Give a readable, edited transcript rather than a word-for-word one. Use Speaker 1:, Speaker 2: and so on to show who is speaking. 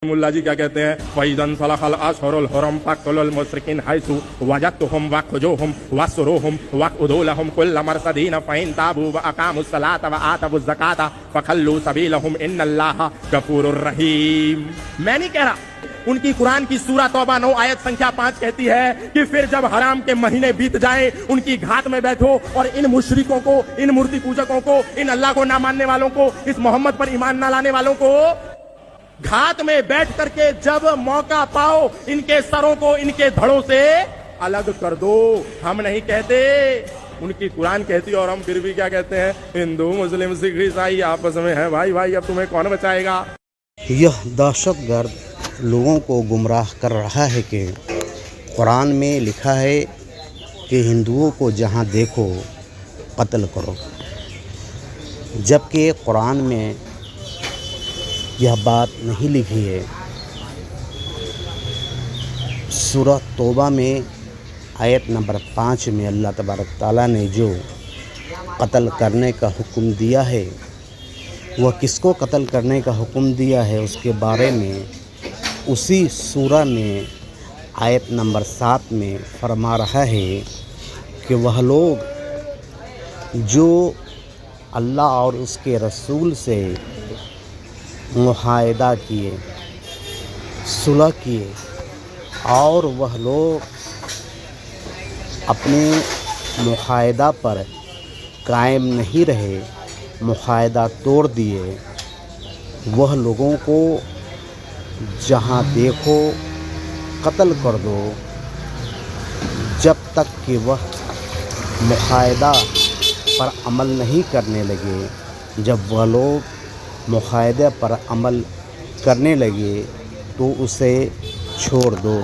Speaker 1: मुल्ला जी क्या कहते हैं, फ़इज़न सलखल अशहुरुल हुरम फ़क़्तुलुल मुशरिकीन हैसु वजदतुहुम वख़्ज़ूहुम वस्रुहुम वक़्उदू लहुम कुल्ल मरसदीन फ़इन ताबू व अक़ामुस्सलात व आतवुज़ ज़कात फ़ख़ल्लू सबीलहुम इन्नल्लाहा गफ़ूरुर रहीम। मैं नहीं कह रहा, उनकी कुरान की सूरह तौबा 9 आयत संख्या 5 कहती है कि फिर जब हराम के महीने बीत जाएं, उनकी घात में बैठो और इन मुशरिकों को, इन मूर्ति पूजकों को, इन अल्लाह को ना मानने वालों को, इस मोहम्मद पर ईमान ना लाने वालों को घात में बैठ करके जब मौका पाओ, इनके सरों को इनके धड़ों से अलग कर दो। हम नहीं कहते, उनकी कुरान कहती है, और हम फिर भी क्या कहते हैं, हिंदू मुस्लिम सिख ईसाई आपस में है भाई भाई, अब तुम्हें कौन बचाएगा।
Speaker 2: यह दहशतगर्द लोगों को गुमराह कर रहा है कि कुरान में लिखा है कि हिंदुओं को जहां देखो कत्ल करो, जबकि कुरान में यह बात नहीं लिखी है। सूरह तौबा में आयत नंबर 5 में अल्लाह तबारक ताला ने जो कत्ल करने का हुक्म दिया है, वह किसको कत्ल करने का हुक्म दिया है उसके बारे में उसी सूरह में आयत नंबर 7 में फरमा रहा है कि वह लोग जो अल्लाह और उसके रसूल से मुआहदा किए, सुलह किए, और वह लोग अपने मुआहदा पर कायम नहीं रहे, मुआहदा तोड़ दिए, वह लोगों को जहां देखो कत्ल कर दो, जब तक कि वह मुआहदा पर अमल नहीं करने लगे। जब वह लोग मुआहदे पर अमल करने लगे तो उसे छोड़ दो।